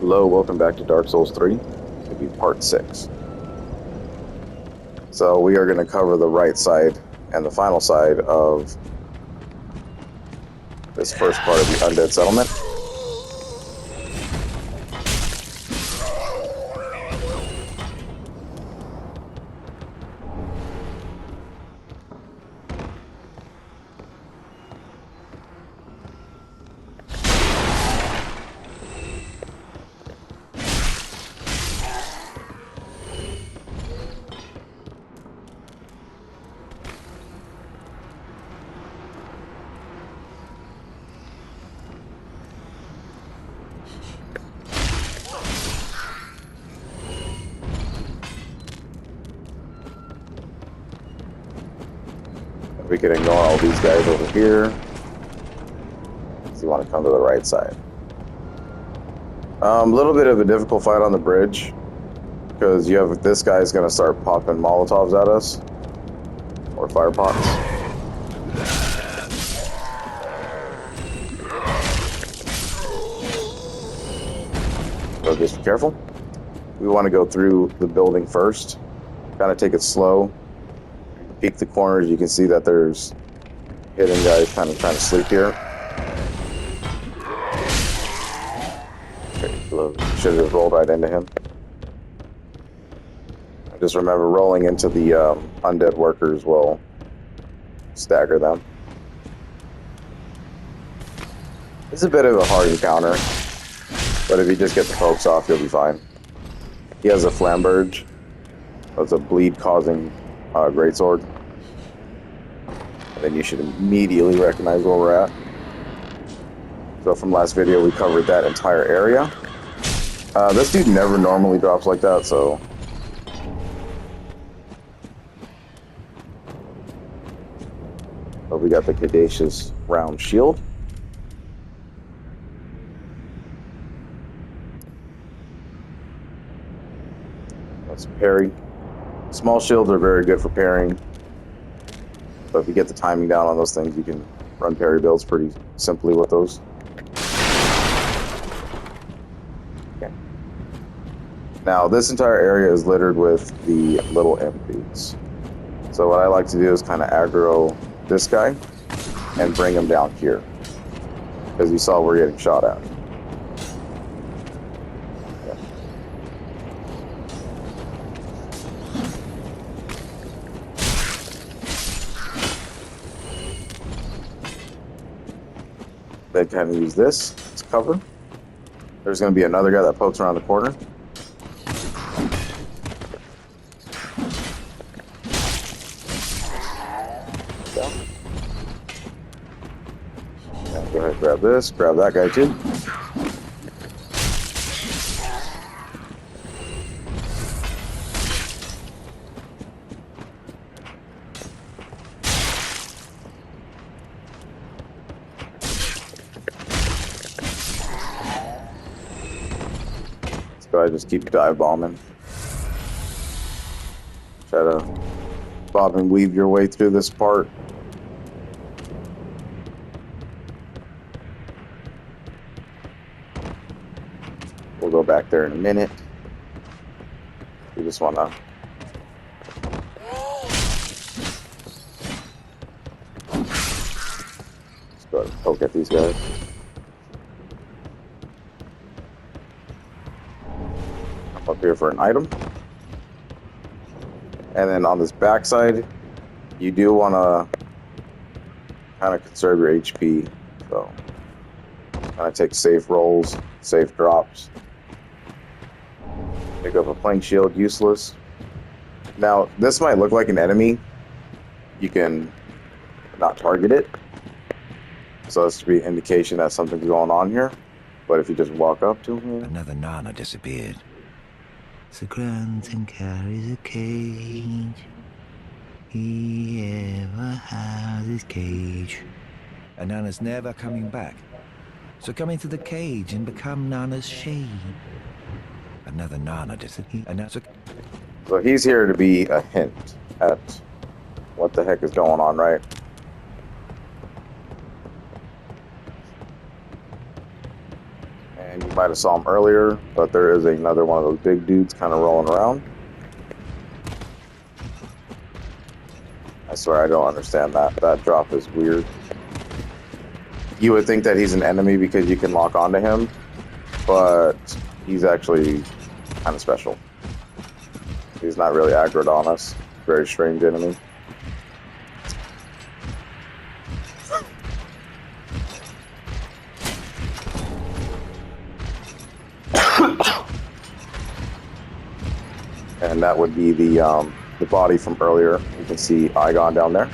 Hello, welcome back to Dark Souls 3. It's going to be part 6. So we are going to cover the right side and the final side of this first part of the Undead Settlement. We can ignore all these guys over here. So you want to come to the right side. A little bit of a difficult fight on the bridge, because you have this guy's going to start popping Molotovs at us, or fire pots. So just be careful. We want to go through the building first, kind of take it slow. Peek the corners, you can see that there's hidden guys kind of trying to sleep here. Should have rolled right into him. I just remember rolling into the undead workers will stagger them. It's a bit of a hard encounter, but if you just get the pokes off, you'll be fine. He has a flamberge. That's a bleed-causing greatsword. And then you should immediately recognize where we're at. So from last video, we covered that entire area. This dude never normally drops like that, so... But we got the Caduceus round shield. That's parry. Small shields are very good for parrying. But if you get the timing down on those things, you can run parry builds pretty simply with those. Okay. Now, this entire area is littered with the little imp dudes. So what I like to do is kind of aggro this guy and bring him down here. Because you saw we're getting shot at. They kind of use this as cover. There's going to be another guy that pokes around the corner. Yeah. Go ahead, grab this, grab that guy too. I just keep dive bombing. Try to bob and weave your way through this part. We'll go back there in a minute. We just want to let's go ahead and poke at these guys. Up here for an item, and then on this back side you do want to kind of conserve your HP, so kind of take safe rolls, safe drops. Pick up a plank shield, useless. Now this might look like an enemy, you can not target it, so that's to be an indication that something's going on here, but if you just walk up to him. Another Nana disappeared. So Granton carries a cage. He ever has his cage. And Nana's never coming back. So come into the cage and become Nana's shade. Another Nana disappeared. And that's So he's here to be a hint at what the heck is going on, right? And you Might have saw him earlier, but there is another one of those big dudes kind of rolling around. I swear I don't understand that. That drop is weird. You would think that he's an enemy because you can lock onto him, but he's actually kind of special. He's not really aggroed on us. Very strange enemy. And that would be the body from earlier. You can see Igon down there.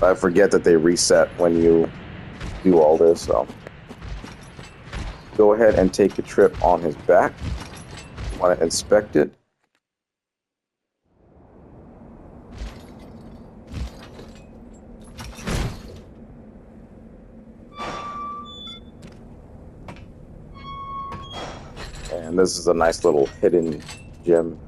I forget that they reset when you do all this, so go ahead and take a trip on his back. You want to inspect it. And this is a nice little hidden gem.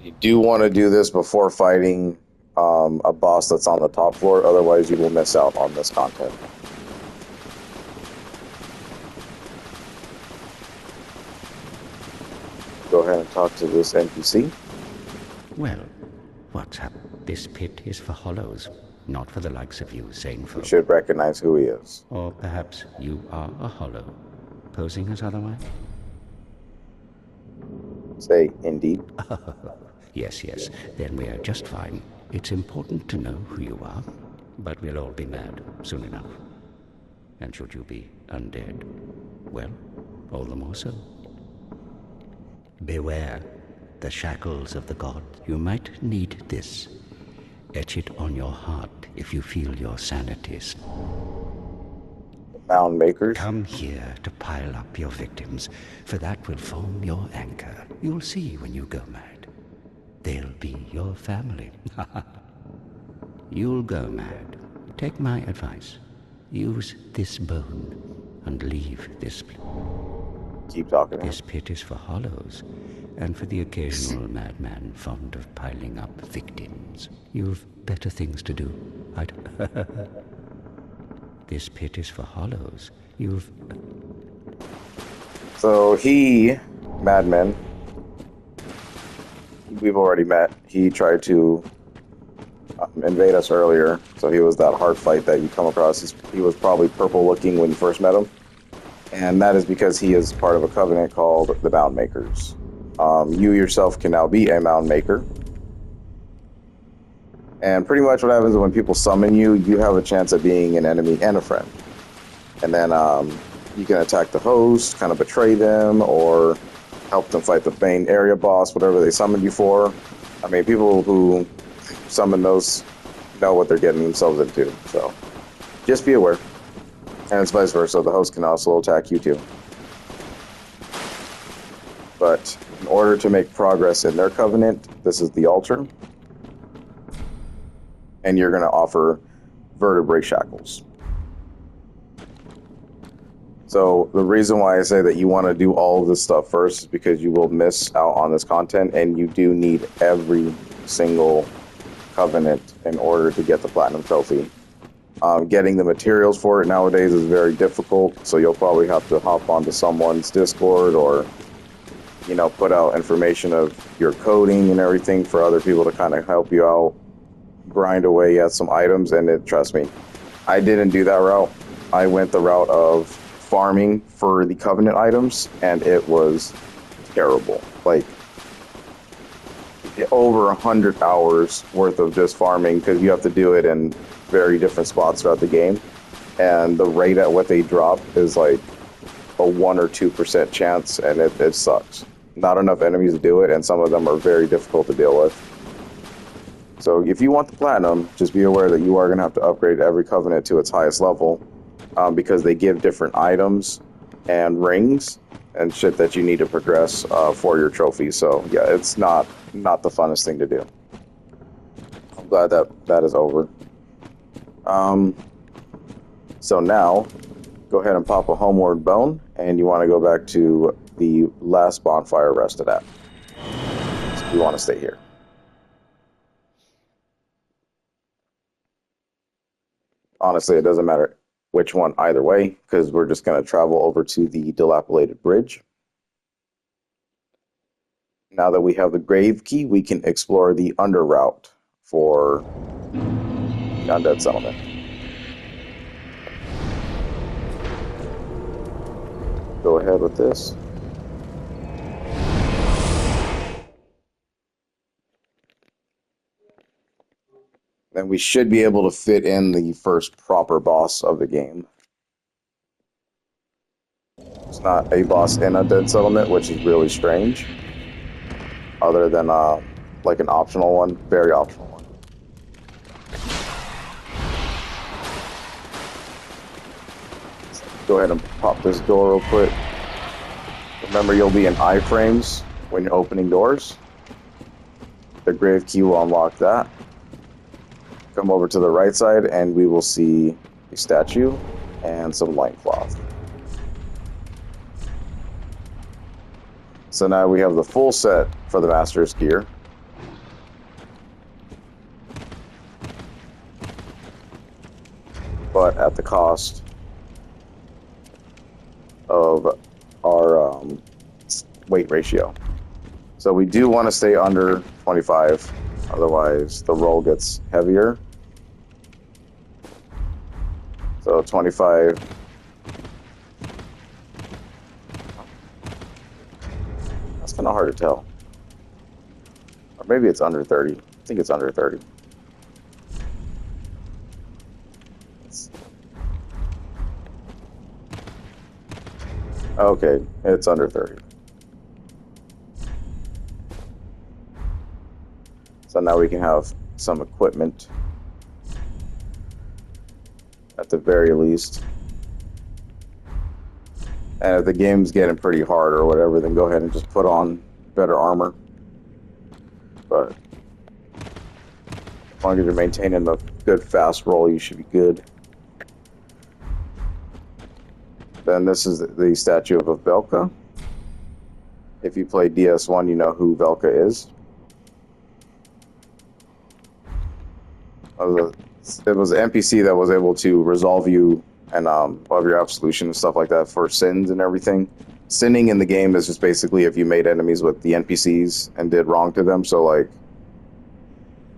You do want to do this before fighting a boss that's on the top floor, otherwise you will miss out on this content. Go ahead and talk to this NPC. Well, what's up? This pit is for hollows, not for the likes of you, sane folk. You should recognize who he is. Or perhaps you are a hollow, posing as otherwise? Say, indeed. Yes, then we are just fine. It's important to know who you are, but we'll all be mad soon enough. And should you be undead, well, all the more so. Beware the shackles of the god. You might need this. Etch it on your heart if you feel your sanity. Mound makers. Come here to pile up your victims, for that will form your anchor. You'll see when you go mad. They'll be your family. You'll go mad. Take my advice. Use this bone and leave this place. Keep talking. This pit is for hollows, and for the occasional madman fond of piling up victims. You've better things to do. This pit is for hollows. So he, Madman, we've already met. He tried to invade us earlier, so he was that hard fight that you come across. He was probably purple looking when you first met him, and that is because he is part of a covenant called the Mound Makers. You yourself can now be a Mound Maker. And pretty much what happens is when people summon you, you have a chance of being an enemy and a friend. And then you can attack the host, kind of betray them, or help them fight the main area boss, whatever they summoned you for. I mean, people who summon those know what they're getting themselves into. So just be aware. And it's vice versa. The host can also attack you too. But in order to make progress in their covenant, this is the altar. And you're going to offer vertebrae shackles. So the reason why I say that you want to do all of this stuff first is because you will miss out on this content, and you do need every single covenant in order to get the platinum trophy. Getting the materials for it nowadays is very difficult, so you'll probably have to hop onto someone's Discord or, you know, put out information of your coding and everything for other people to kind of help you out. Grind away at some items, and trust me, I didn't do that route. I went the route of farming for the covenant items, and it was terrible. Like over 100 hours worth of just farming, because you have to do it in very different spots throughout the game, and the rate at what they drop is like a 1 or 2% chance, and it sucks. not enough enemies to do it, and some of them are very difficult to deal with. So if you want the platinum, just be aware that you are going to have to upgrade every covenant to its highest level, because they give different items and rings and shit that you need to progress for your trophies. So yeah, it's not the funnest thing to do. I'm glad that is over. So now, go ahead and pop a homeward bone, and you want to go back to the last bonfire rested at. So you want to stay here. Honestly, it doesn't matter which one either way, because we're just going to travel over to the dilapidated bridge. Now that we have the grave key, we can explore the under route for the Undead Settlement. Go ahead with this. Then we should be able to fit in the first proper boss of the game. It's not a boss in Undead Settlement, which is really strange. Other than like an optional one, very optional one. Go ahead and pop this door real quick. Remember, you'll be in iframes when you're opening doors. The grave key will unlock that. Come over to the right side and we will see a statue and some loincloth. So now we have the full set for the Master's gear. But at the cost of our weight ratio. So we do want to stay under 25, otherwise the roll gets heavier. So 25. That's kind of hard to tell. Or maybe it's under 30. I think it's under 30. Okay, it's under 30. So now we can have some equipment at the very least. And if the game's getting pretty hard or whatever, then go ahead and just put on better armor. But as long as you're maintaining a good fast roll, you should be good. Then this is the statue of Velka. If you play DS1, you know who Velka is. It was an NPC that was able to resolve you and above your absolution and stuff like that for sins and everything. Sinning in the game is just basically if you made enemies with the NPCs and did wrong to them. So like,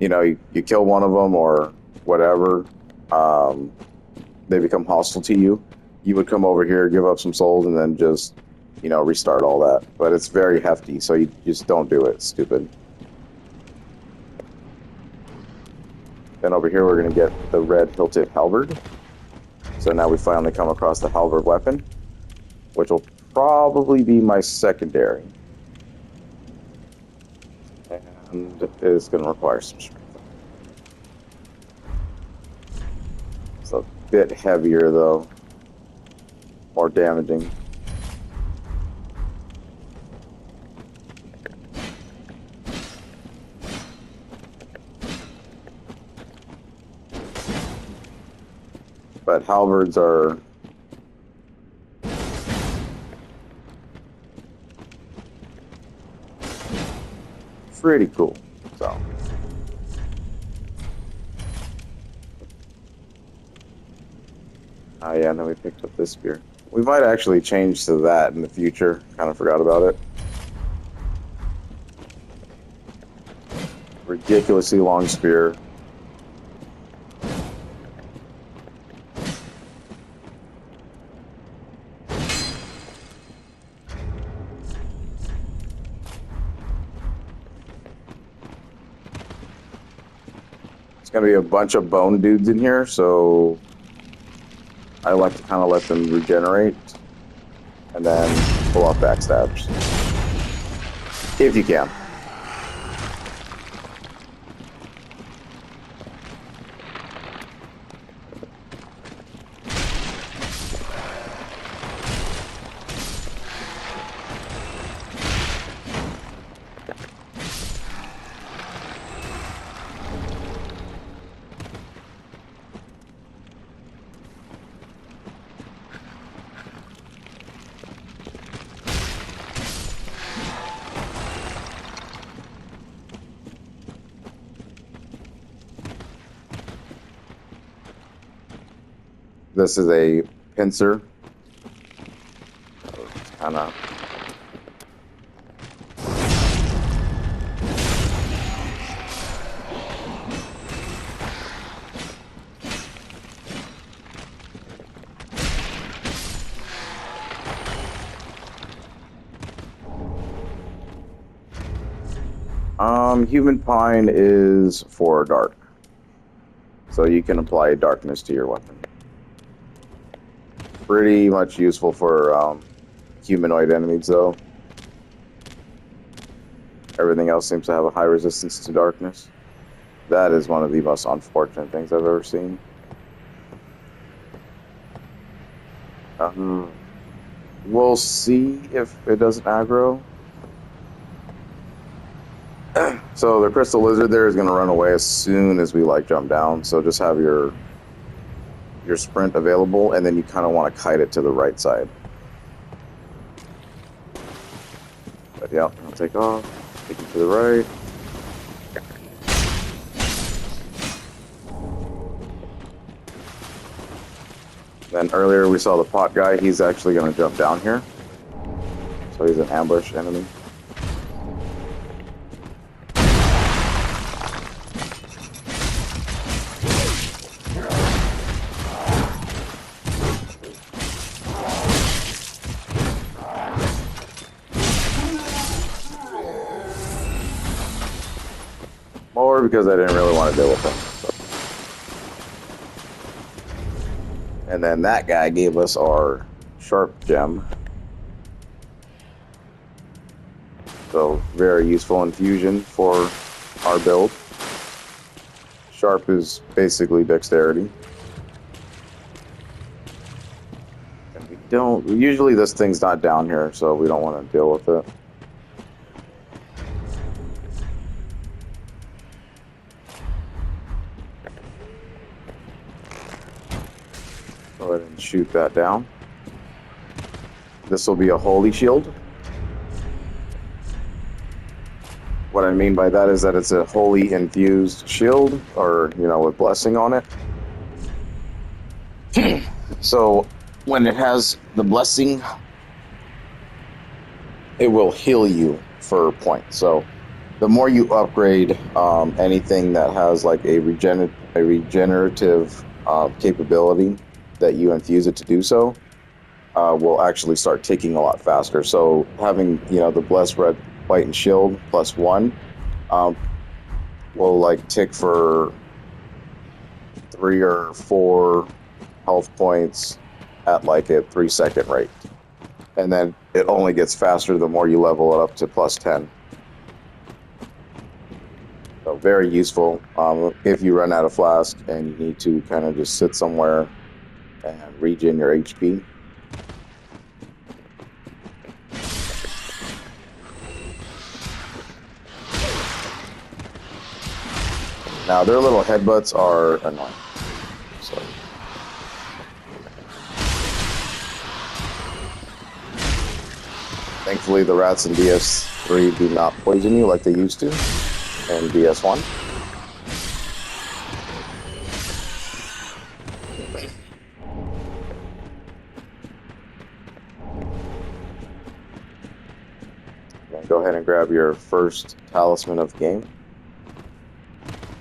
you know, you kill one of them or whatever, they become hostile to you. You would come over here, give up some souls, and then just, you know, restart all that. But it's very hefty, so you just don't do it. It's stupid. Then over here we're going to get the red hilted halberd. So now we finally come across the halberd weapon, which will probably be my secondary. And it is going to require some strength. It's a bit heavier though, more damaging. But halberds are pretty cool. So yeah, and then we picked up this spear. We might actually change to that in the future. Kind of forgot about it. Ridiculously long spear. Gonna be a bunch of bone dudes in here, so I like to kind of let them regenerate and then pull off backstabs. if you can. This is a pincer. It's kind of human pine is for dark, so you can apply darkness to your weapon. Pretty much useful for humanoid enemies, though. Everything else seems to have a high resistance to darkness. That is one of the most unfortunate things I've ever seen. We'll see if it doesn't aggro. So the crystal lizard there is going to run away as soon as we jump down. So just have your sprint available, and then you kind of want to kite it to the right side. But yeah, I'll take off, take it to the right. Then earlier we saw the pot guy. He's actually going to jump down here. So he's an ambush enemy. More because I didn't really want to deal with him. So. And then that guy gave us our sharp gem. So very useful infusion for our build. Sharp is basically dexterity. And we don't, usually this thing's not down here, so we don't want to deal with it. Go ahead and shoot that down. This will be a holy shield. What I mean by that is that it's a holy infused shield, or, with blessing on it. So when it has the blessing, it will heal you for points. So the more you upgrade anything that has a regenerative capability, that you infuse it to do so, will actually start ticking a lot faster. So having, the blessed red, white, and shield +1 will tick for 3 or 4 health points at a 3-second rate. And then it only gets faster the more you level it up to +10. So very useful if you run out of flask and you need to kind of just sit somewhere and regen your HP. Now their little headbutts are annoying. So. Thankfully the rats in DS3 do not poison you like they used to in DS1. Go ahead and grab your first talisman of the game.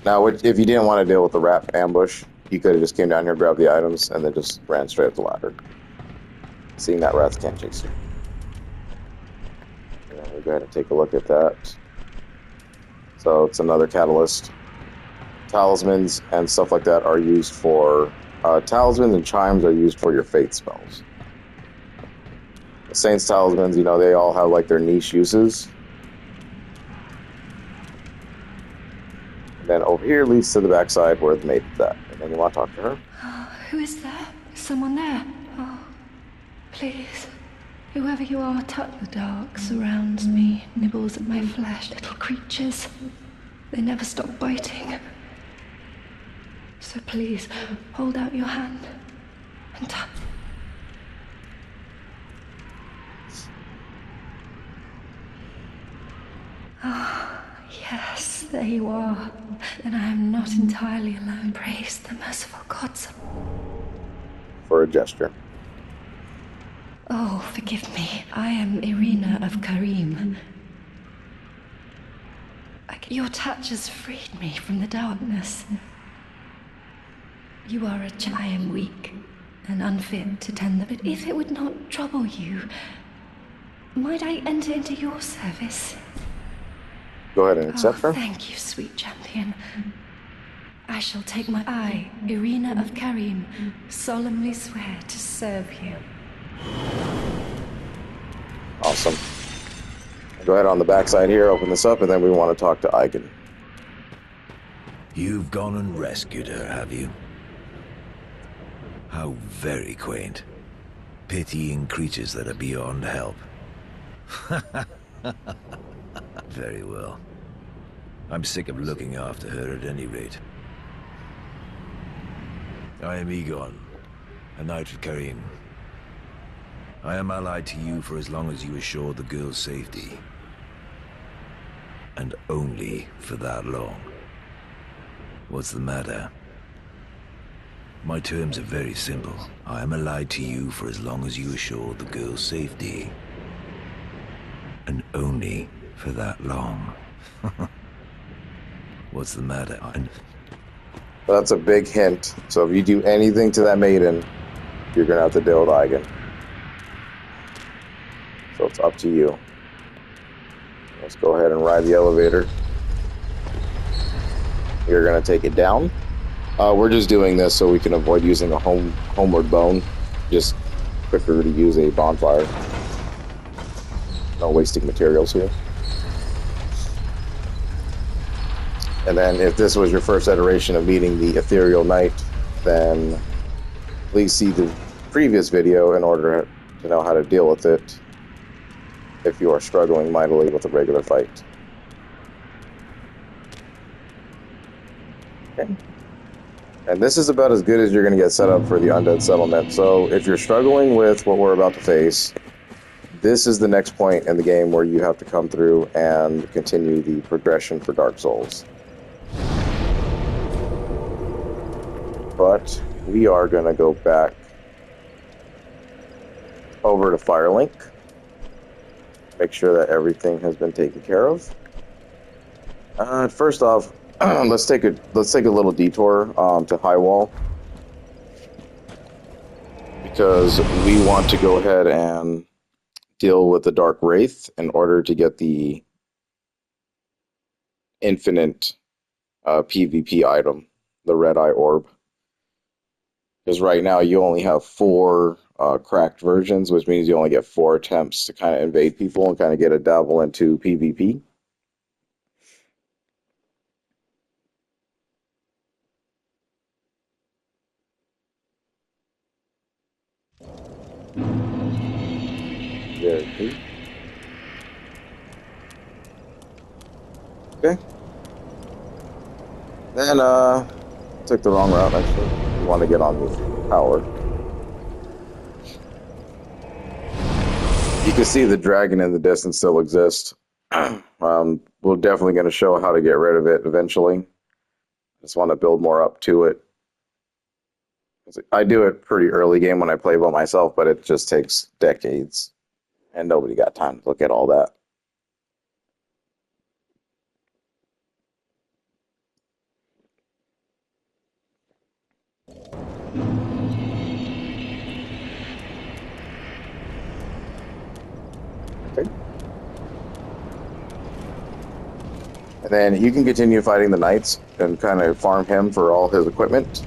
Now, if you didn't want to deal with the rat ambush, you could have just came down here, grabbed the items, and then just ran straight up the ladder. Seeing that rats can't chase you. And then we'll go ahead and take a look at that. So it's another catalyst. Talismans and stuff like that are used for... talismans and chimes are used for your faith spells. The Saints talismans, they all have their niche uses. here leads to the backside where the maid's at. And then you want to talk to her. Who is there? Is someone there? Oh, please. Whoever you are, touch the dark, surrounds me, nibbles at my flesh. Little creatures. They never stop biting. So please, hold out your hand and touch. Ah, yes, there you are. Then I am not entirely alone. Praise the merciful gods. For a gesture. Oh, forgive me. I am Irina of Karim. Your touch has freed me from the darkness. You are I am weak and unfit to tend them, but if it would not trouble you, might I enter into your service? Go ahead and accept her. Thank you, sweet champion. I shall take I, Irina of Karim, solemnly swear to serve you. Awesome. Go ahead on the backside here, open this up, and then we want to talk to Eigen. You've gone and rescued her, have you? How very quaint. Pitying creatures that are beyond help. Very well. I'm sick of looking after her at any rate. I am Egon, a knight of Karim. I am allied to you for as long as you assure the girl's safety. And only for that long. What's the matter? My terms are very simple. I am allied to you for as long as you assure the girl's safety. And only for that long. What's the matter? That's a big hint. So if you do anything to that maiden, you're going to have to deal with Eigen. So it's up to you. Let's go ahead and ride the elevator. You're going to take it down. We're just doing this so we can avoid using a homeward bone. Just quicker to use a bonfire. No wasting materials here. And then if this was your first iteration of meeting the Ethereal Knight, then please see the previous video in order to know how to deal with it if you are struggling mightily with a regular fight. Okay. And this is about as good as you're going to get set up for the Undead Settlement. So if you're struggling with what we're about to face, this is the next point in the game where you have to come through and continue the progression for Dark Souls. But we are going to go back over to Firelink. Make sure that everything has been taken care of. First off, let's take a little detour to Highwall, because we want to go ahead and deal with the Dark Wraith in order to get the infinite PvP item, the Red Eye Orb. Because right now you only have 4 cracked versions, which means you only get 4 attempts to kind of invade people and kind of get a dabble into PvP. Okay. Then, took the wrong route, actually. You want to get on the power. You can see the dragon in the distance still exists. We're definitely going to show how to get rid of it eventually. Just want to build more up to it. I do it pretty early game when I play by myself, but it just takes decades. And nobody got time to look at all that. Okay. And then you can continue fighting the knights and kind of farm him for all his equipment.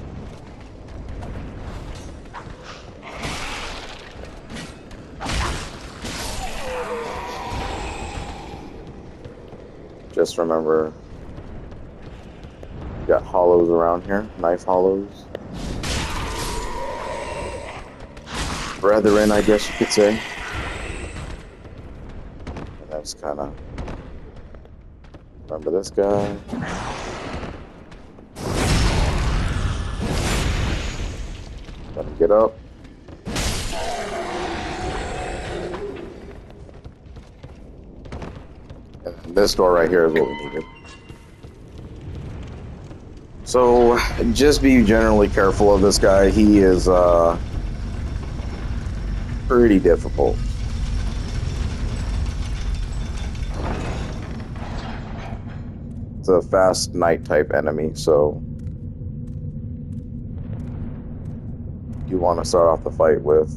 Just remember, you hollows around here, knife hollows. Brethren, I guess you could say. And that's kind of... Remember this guy? Let him get up. And this door right here is what we needed. So, just be generally careful of this guy. He is, pretty difficult. It's a fast night type enemy, so you want to start off the fight with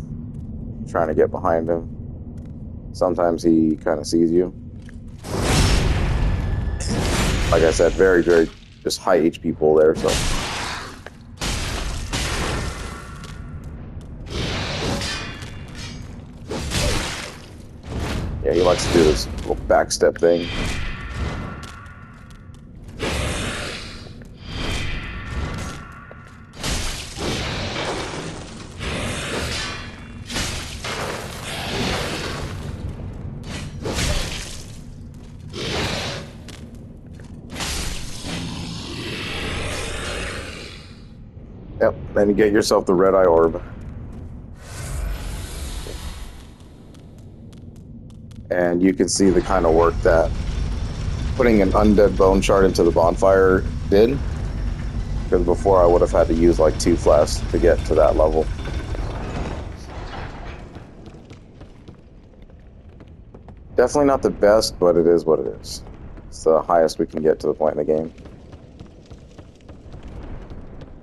trying to get behind him. Sometimes he kind of sees you. Like I said, very, very just high HP pool there, so. Yeah, he likes to do this little backstep thing. Yep, then you get yourself the red eye orb. And you can see the kind of work that putting an undead bone shard into the bonfire did. Because before I would have had to use like 2 flasks to get to that level. Definitely not the best, but it is what it is. It's the highest we can get to the point in the game.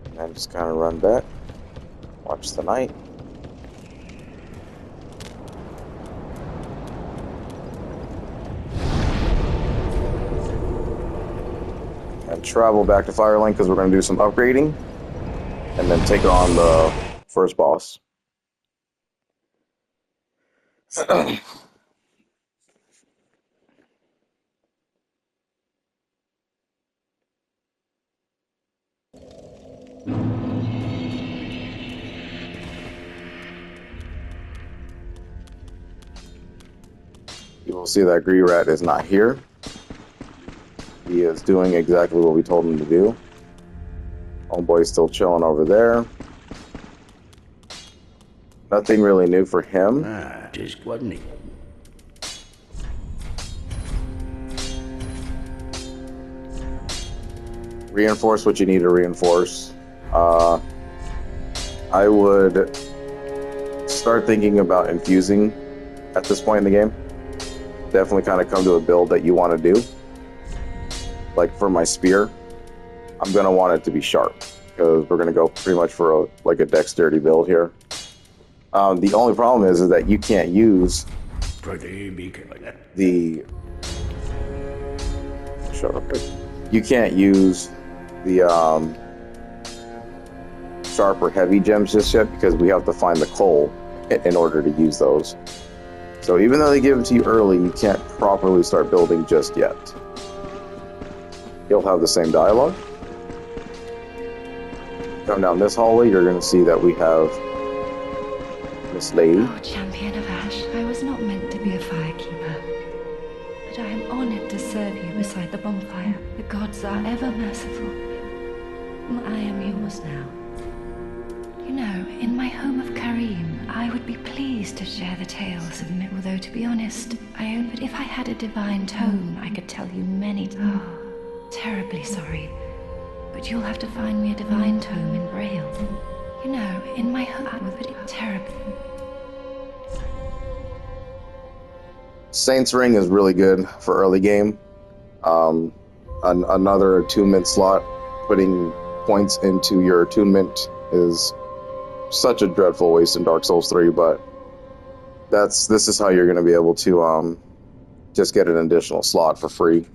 And then just kind of run back. Watch the night. And travel back to Firelink because we're going to do some upgrading. And then take on the first boss. You will see that Gree-Rat is not here. He is doing exactly what we told him to do. Homeboy's still chilling over there. Nothing really new for him. Just wasn't it? Reinforce what you need to reinforce. I would start thinking about infusing at this point in the game. Definitely kind of come to a build that you want to do. Like for my spear, I'm going to want it to be sharp because we're going to go pretty much for a dexterity build here. The only problem is that you can't use the... Shut up, quick. You can't use the sharp or heavy gems just yet because we have to find the coal in order to use those. So even though they give it to you early, you can't properly start building just yet. You'll have the same dialogue. Come down this hallway, you're going to see that we have Miss Lady. Oh, Champion of Ash, I was not meant to be a firekeeper. But I am honored to serve you beside the bonfire. The gods are ever merciful. I am yours now. You know, in my home of Karim, I would be pleased to share the tales of me. Although, to be honest, but if I had a divine tome, I could tell you many. Oh, terribly sorry. But you'll have to find me a divine tome in Braille. You know, in my home, but it's terrible. Saint's Ring is really good for early game. Another attunement slot, putting points into your attunement is such a dreadful waste in Dark Souls 3, but this is how you're going to be able to just get an additional slot for free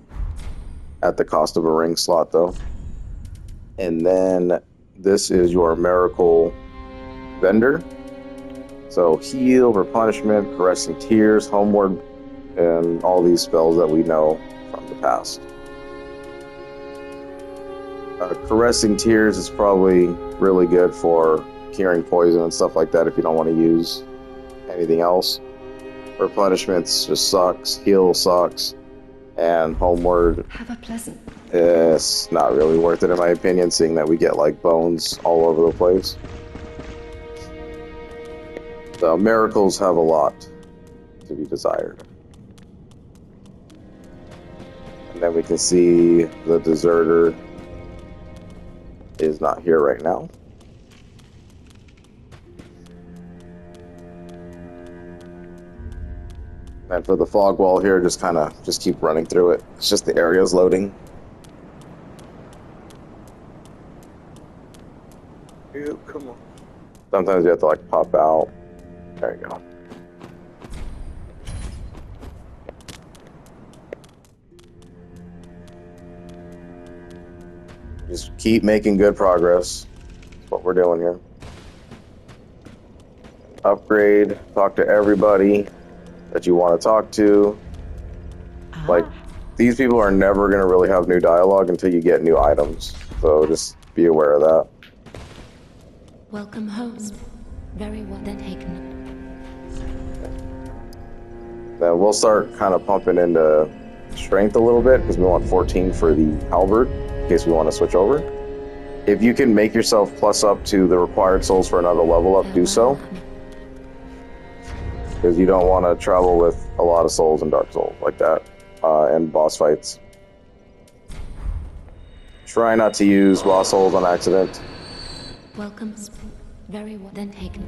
at the cost of a ring slot, though. And then this is your miracle vendor. So heal, replenishment, caressing tears, homeward, and all these spells that we know from the past. Caressing Tears is probably really good for curing poison and stuff like that if you don't want to use anything else. Replenishments just sucks. Heal sucks. And Homeward, Have a pleasant. it's not really worth it in my opinion, seeing that we get like bones all over the place. The miracles have a lot to be desired. And then we can see the deserter is not here right now. And for the fog wall here, just keep running through it. It's just the area's loading. Ew, come on. Sometimes you have to like pop out. There you go. Just keep making good progress. That's what we're doing here. Upgrade, talk to everybody that you want to talk to. Like, these people are never going to really have new dialogue until you get new items. So just be aware of that. Welcome host. Very well then taken. Then we'll start kind of pumping into strength a little bit because we want 14 for the halberd in case we want to switch over. If you can make yourself plus up to the required souls for another level up, do so. Because you don't want to travel with a lot of souls in Dark Souls like that, and boss fights. Try not to use boss souls on accident. Welcome. Very well then taken.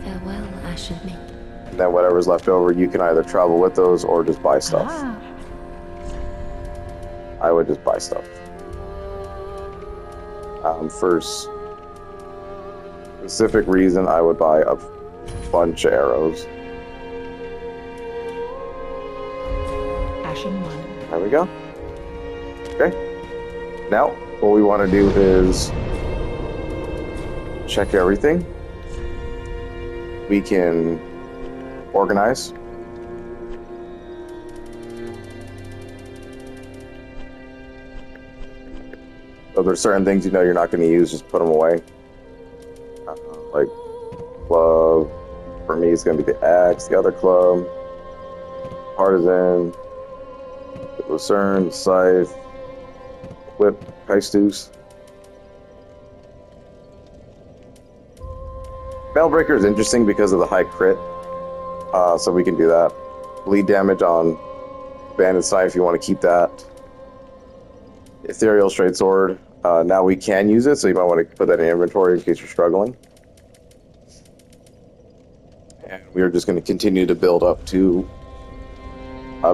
Farewell, I should make. And then whatever's left over, you can either travel with those or just buy stuff. I would just buy stuff. First specific reason, I would buy a bunch of arrows. Ashen one. There we go. Okay. Now, what we want to do is check everything. We can organize. So there's certain things you know you're not going to use, just put them away. Like club, for me it's going to be the axe, the other club, partisan, the lucerne, scythe, whip, Kaistus. Mailbreaker is interesting because of the high crit, so we can do that. Bleed damage on bandit scythe if you want to keep that. Ethereal straight sword. Now we can use it, so you might want to put that in inventory in case you're struggling. And we are just going to continue to build up to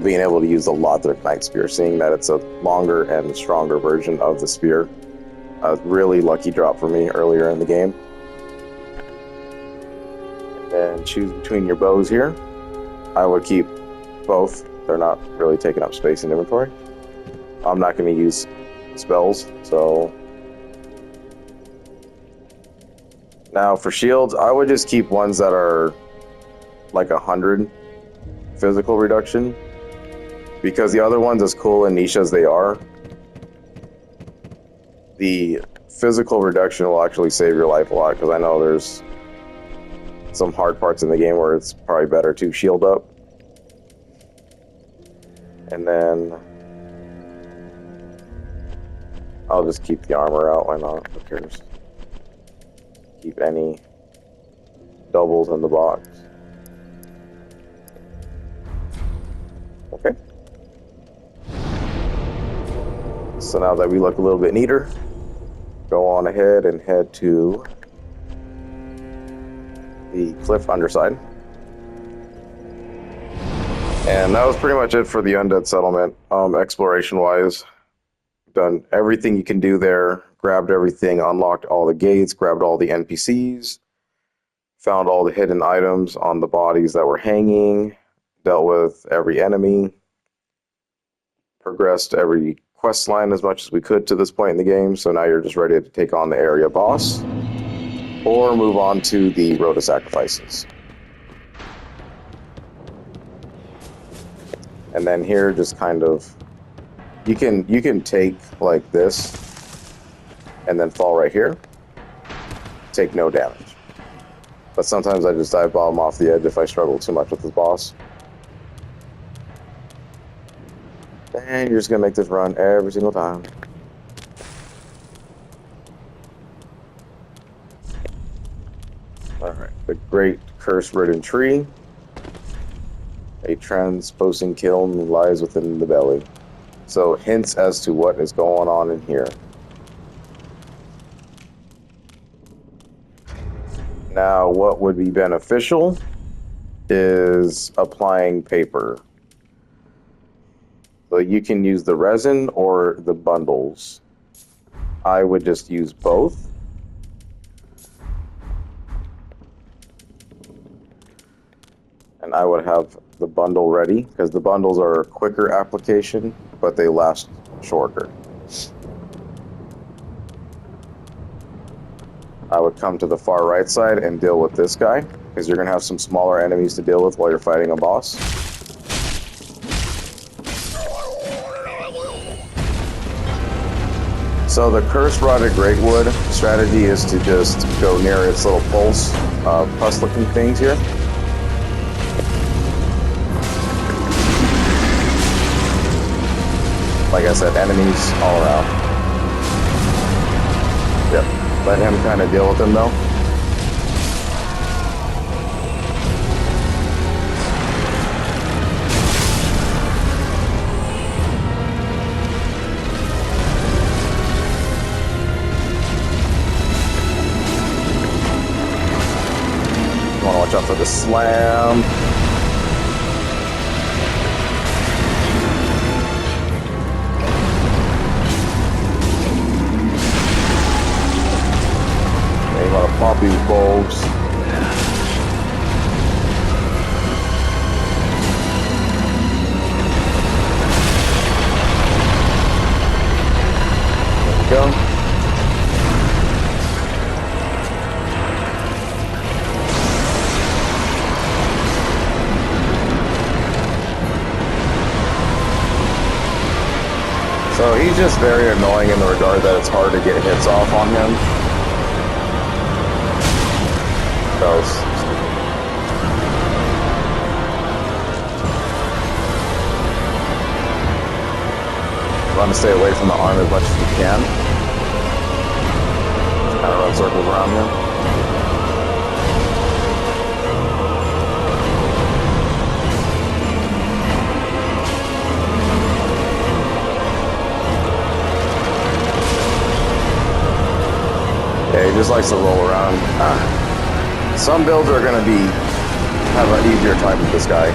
being able to use the Lothric Knight Spear, seeing that it's a longer and stronger version of the spear. A really lucky drop for me earlier in the game. And choose between your bows here. I would keep both. They're not really taking up space in inventory. I'm not going to use spells, so now for shields, I would just keep ones that are like 100 physical reduction, because the other ones, as cool and niche as they are, the physical reduction will actually save your life a lot, because I know there's some hard parts in the game where it's probably better to shield up. And then I'll just keep the armor out, why not? Who cares? Keep any doubles in the box. Okay. So now that we look a little bit neater, go on ahead and head to the cliff underside. And that was pretty much it for the Undead Settlement, exploration-wise. Done everything you can do there, grabbed everything, unlocked all the gates, grabbed all the NPCs, found all the hidden items on the bodies that were hanging, dealt with every enemy, progressed every quest line as much as we could to this point in the game, so now you're just ready to take on the area boss, or move on to the Road of Sacrifices. And then here, just kind of You can take like this and then fall right here. Take no damage. But sometimes I just dive bomb off the edge if I struggle too much with the boss. And you're just gonna make this run every single time. Alright, the Great Curse-Ridden Tree. A transposing kiln lies within the belly. So hints as to what is going on in here. Now, what would be beneficial is applying paper. So you can use the resin or the bundles. I would just use both. And I would have the bundle ready, because the bundles are a quicker application, but they last shorter. I would come to the far right side and deal with this guy, because you're going to have some smaller enemies to deal with while you're fighting a boss. So the Curse-Rotted Greatwood strategy is to just go near its little pulse, pus-looking things here. Like I said, enemies all around. Yep. Let him kind of deal with them though. You want to watch out for the slam. Pop these bulbs. There we go. So he's just very annoying in the regard that it's hard to get hits off on him. Run to stay away from the arm as much as you can. Just kind of run circles around him. Yeah, he just likes to roll around. Some builds are going to have an easier time with this guy.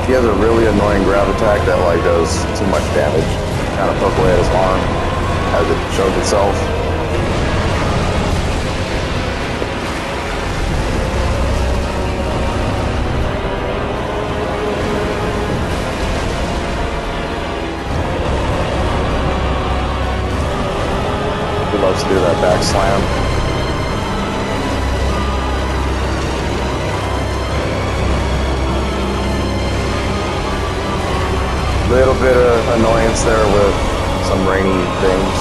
He has a really annoying grab attack that like does too much damage. Kind of poke away at his arm as it shows itself. He loves to do that back slam. Little bit of annoyance there with some Raynie things.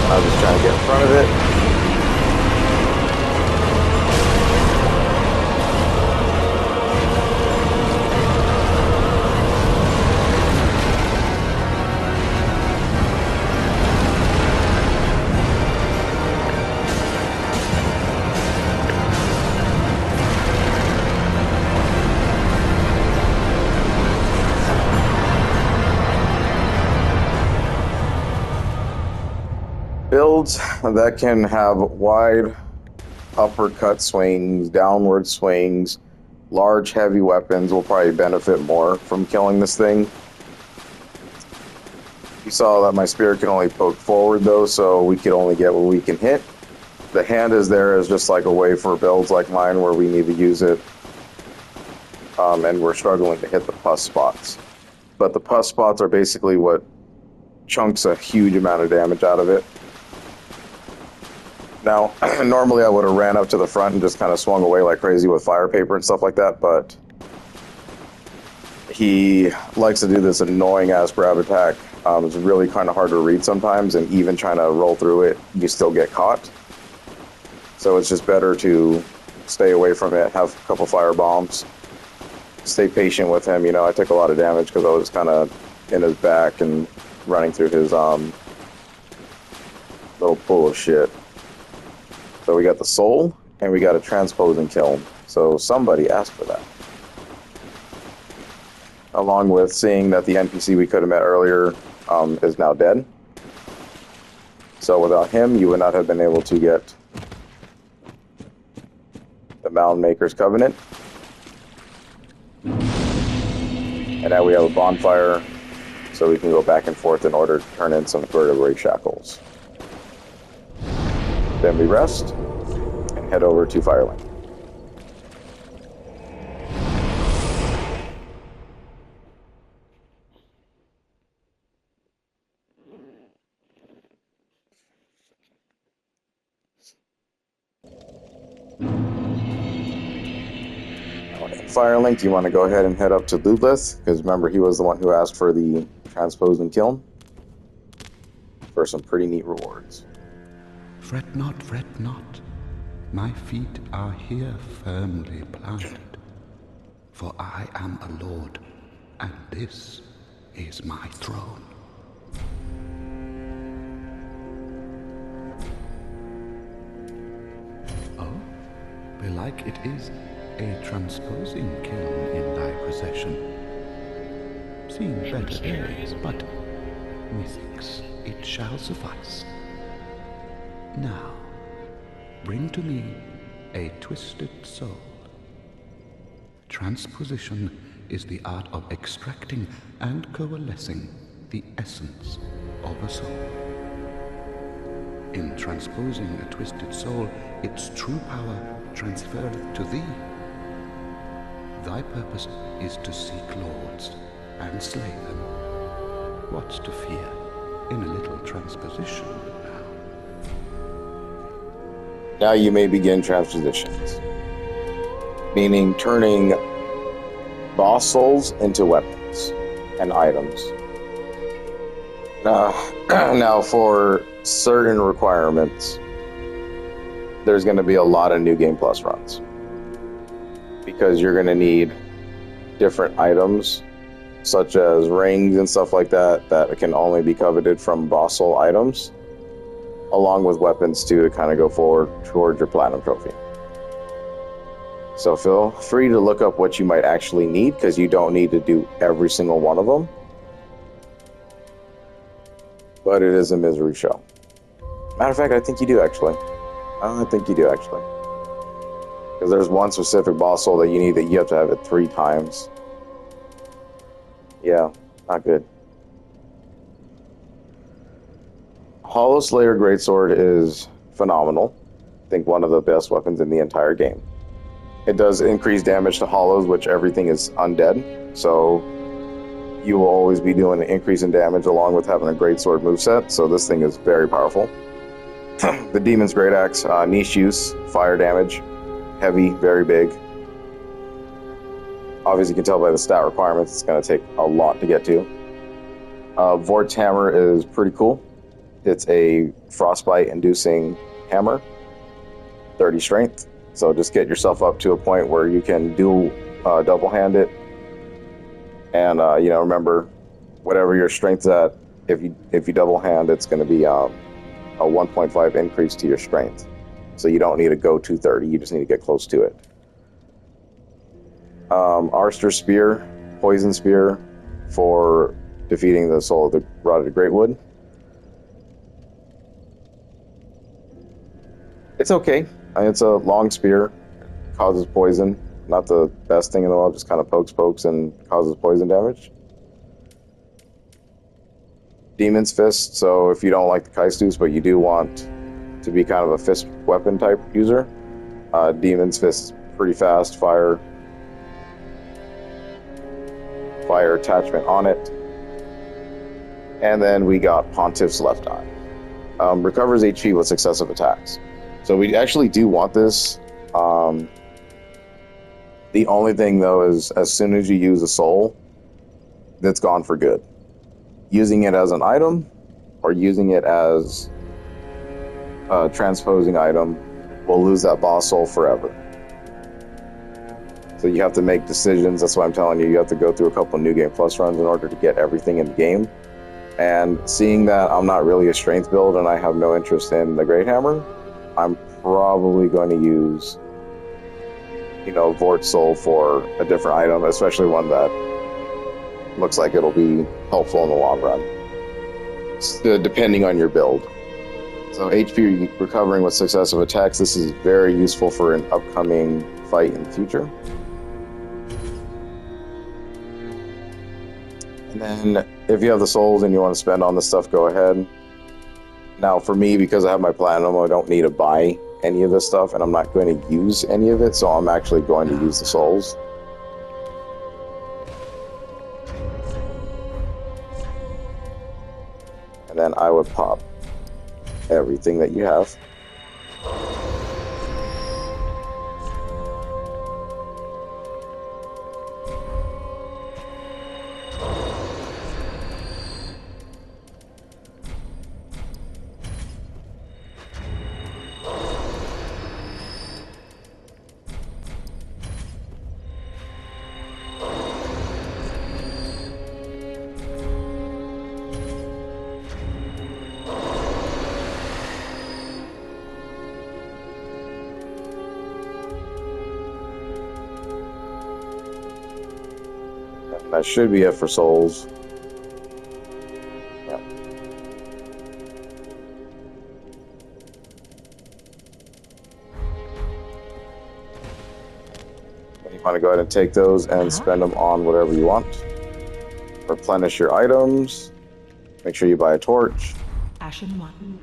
I was just trying to get in front of it. builds that can have wide uppercut swings, downward swings, large heavy weapons will probably benefit more from killing this thing. You saw that my spear can only poke forward though, so we can only get what we can hit. The hand is there as just like a way for builds like mine where we need to use it, and we're struggling to hit the pus spots. But the pus spots are basically what chunks a huge amount of damage out of it. Now, normally I would have ran up to the front and just kind of swung away like crazy with fire paper and stuff like that, but he likes to do this annoying ass grab attack. It's really kind of hard to read sometimes, and even trying to roll through it, you still get caught. So it's just better to stay away from it, have a couple fire bombs, stay patient with him. You know, I took a lot of damage because I was kind of in his back and running through his little pool of shit. So we got the soul, and we got a transposing kiln. So somebody asked for that. Along with seeing that the NPC we could have met earlier is now dead. So without him, you would not have been able to get the Mound Maker's Covenant. And now we have a bonfire, so we can go back and forth in order to turn in some vertebrae shackles. Then we rest and head over to Firelink. Firelink, you want to go ahead and head up to Lulith, because remember he was the one who asked for the transposing kiln for some pretty neat rewards. Fret not, my feet are here firmly planted, for I am a lord, and this is my throne. Oh, belike it is a transposing kiln in thy possession. Seen better days, but methinks it shall suffice. Now, bring to me a twisted soul. Transposition is the art of extracting and coalescing the essence of a soul. In transposing a twisted soul, its true power transferred to thee. Thy purpose is to seek lords and slay them. What's to fear in a little transposition now? Now you may begin transpositions, meaning turning boss souls into weapons and items. Now for certain requirements, there's going to be a lot of New Game Plus runs, because you're going to need different items such as rings and stuff like that that can only be coveted from boss soul items, along with weapons too, to kind of go forward towards your platinum trophy. So feel free to look up what you might actually need, because you don't need to do every single one of them. But it is a misery show. Matter of fact, I think you do actually. Because there's one specific boss soul that you need that you have to have it 3 times. Yeah, not good. Hollow Slayer Greatsword is phenomenal. I think one of the best weapons in the entire game. It does increase damage to hollows, which everything is undead, so you will always be doing an increase in damage along with having a Greatsword moveset, so this thing is very powerful. The Demon's Great Axe, niche use, fire damage, heavy, very big. Obviously you can tell by the stat requirements it's going to take a lot to get to. Vort's Hammer is pretty cool. It's a frostbite inducing hammer, 30 strength. So just get yourself up to a point where you can do double hand it. And remember, whatever your strength's at, if you double hand, it's going to be a 1.5 increase to your strength. So you don't need to go 230, you just need to get close to it. Arster Spear, Poison Spear for defeating the Soul of the Rotted Greatwood. It's okay. I mean, it's a long spear, causes poison. Not the best thing in the world, just kind of pokes and causes poison damage. Demon's Fist, so if you don't like the Kaistus, but you do want to be kind of a fist weapon type user, Demon's Fist is pretty fast, fire attachment on it. And then we got Pontiff's Left Eye. Recovers HP with successive attacks. So we actually do want this. The only thing, though, is as soon as you use a soul, that's gone for good. Using it as an item or using it as a transposing item will lose that boss soul forever. So you have to make decisions. That's why I'm telling you, you have to go through a couple New Game Plus runs in order to get everything in the game. And seeing that I'm not really a strength build and I have no interest in the Great Hammer, I'm probably going to use, Vort Soul for a different item, especially one that looks like it'll be helpful in the long run, depending on your build. So HP recovering with successive attacks, this is very useful for an upcoming fight in the future. And then if you have the souls and you want to spend on this stuff, go ahead. Now for me, because I have my platinum, I don't need to buy any of this stuff, and I'm not going to use any of it, so I'm actually going to use the souls. And then I would pop everything that you have. That should be it for souls. Yep. You want to go ahead and take those and spend them on whatever you want. Replenish your items. Make sure you buy a torch. Ashen one.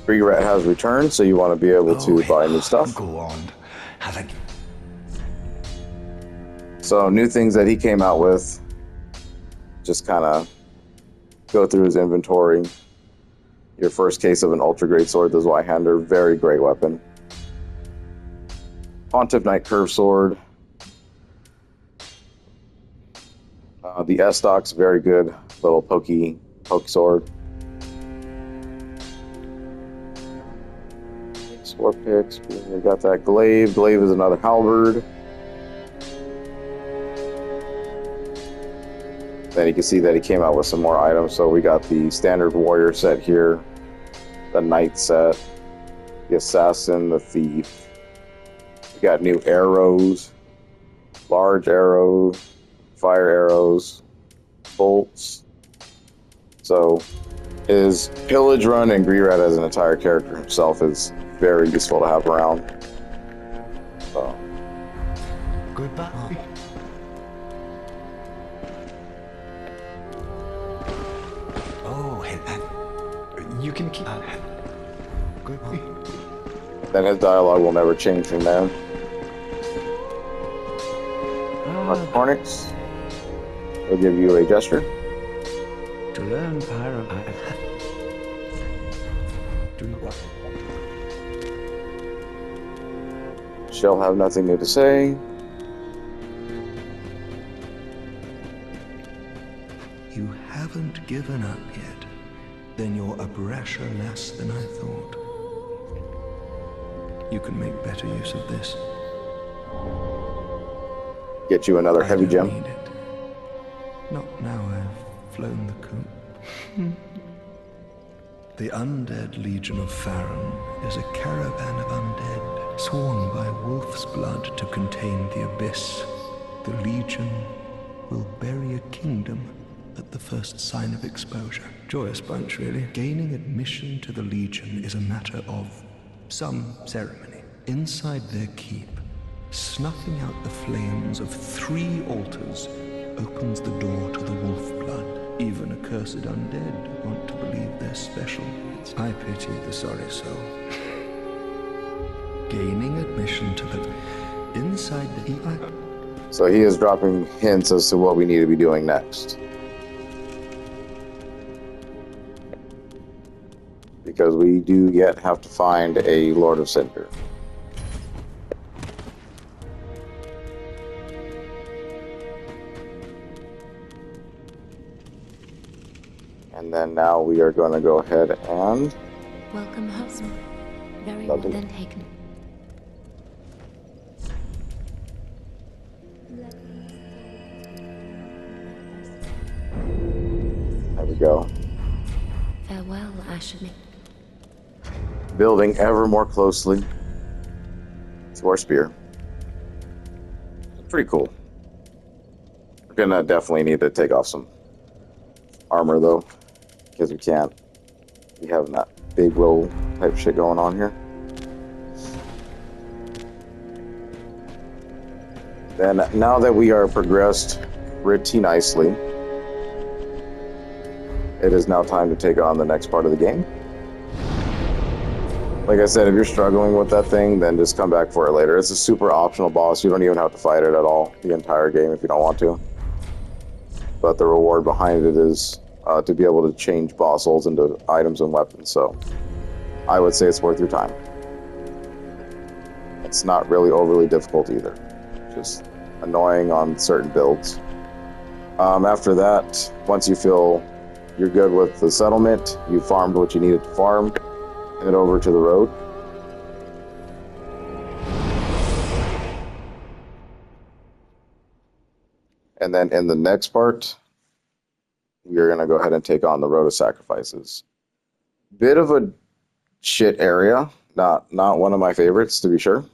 Regret has returned, so you want to be able to buy new stuff. Go on. Have a... So new things that he came out with, just kind of go through his inventory. Your first case of an ultra great sword, the Zweihander, very great weapon. Pontiff Knight Curve Sword. The S-Stock's very good little poke sword. Sword picks, we got that glaive. Glaive is another halberd. Then you can see that he came out with some more items. So we got the standard warrior set here, the knight set, the assassin, the thief. We got new arrows, large arrows, fire arrows, bolts. So his pillage run and Greerat as an entire character himself is very useful to have around. So. Goodbye. You can keep... Goodbye. Then his dialogue will never change from there. Hornets will give you a gesture. To learn Pyro... Do what? She'll have nothing new to say. You haven't given up yet. Then you're a brasher less than I thought. You can make better use of this. Get you another heavy gem. Need it. Not now I've flown the coop. The Undead Legion of Farron is a caravan of undead, sworn by wolf's blood to contain the abyss. The Legion will bury a kingdom at the first sign of exposure. Joyous bunch, really. Gaining admission to the Legion is a matter of some ceremony. Inside their keep, snuffing out the flames of 3 altars opens the door to the wolf blood. Even accursed undead want to believe they're special. I pity the sorry soul. Gaining admission to the inside the So he is dropping hints as to what we need to be doing next. Because we do yet have to find a Lord of Cinder. And then now we are going to go ahead and... Welcome home. Very Lovely. well then taken. There we go. Farewell, Ashley. Building ever more closely to our spear. Pretty cool. We're gonna definitely need to take off some armor though, because we can't. We have that big roll type shit going on here. Then now that we are progressed pretty nicely, it is now time to take on the next part of the game. Like I said, if you're struggling with that thing, then just come back for it later. It's a super optional boss. You don't even have to fight it at all the entire game if you don't want to. But the reward behind it is to be able to change boss souls into items and weapons. So I would say it's worth your time. It's not really overly difficult either. Just annoying on certain builds. After that, once you feel you're good with the settlement, you farmed what you needed to farm, head over to the road. And then in the next part, we're going to go ahead and take on the Road of Sacrifices. Bit of a shit area. Not one of my favorites, to be sure.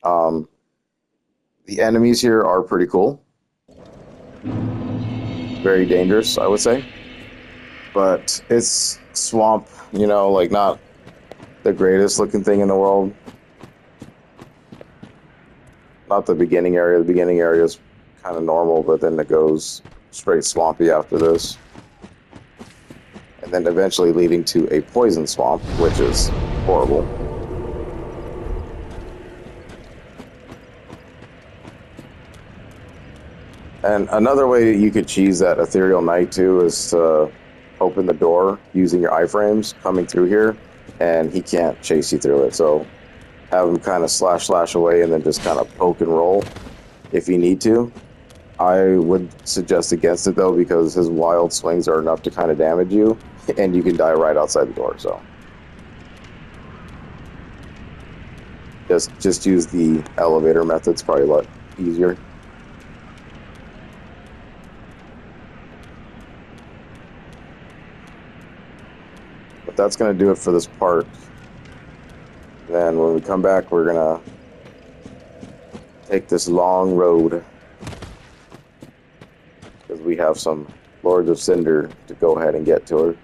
The enemies here are pretty cool. Very dangerous, I would say. But it's swamp, you know, like not the greatest looking thing in the world. Not the beginning area. The beginning area is kind of normal, but then it goes straight swampy after this. And then eventually leading to a poison swamp, which is horrible. And another way you could cheese that Ethereal Knight too is to open the door using your iframes coming through here, and he can't chase you through it. So have him kind of slash away and then just kind of poke and roll if you need to. I would suggest against it though, because his wild swings are enough to kind of damage you, and you can die right outside the door. So just use the elevator method. It's probably a lot easier. But that's going to do it for this part. Then when we come back, we're going to take this long road, because we have some Lords of Cinder to go ahead and get to her.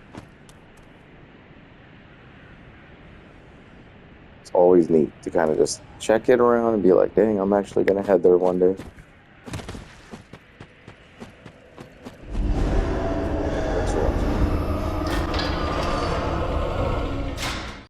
It's always neat to kind of just check it around and be like, dang, I'm actually going to head there one day.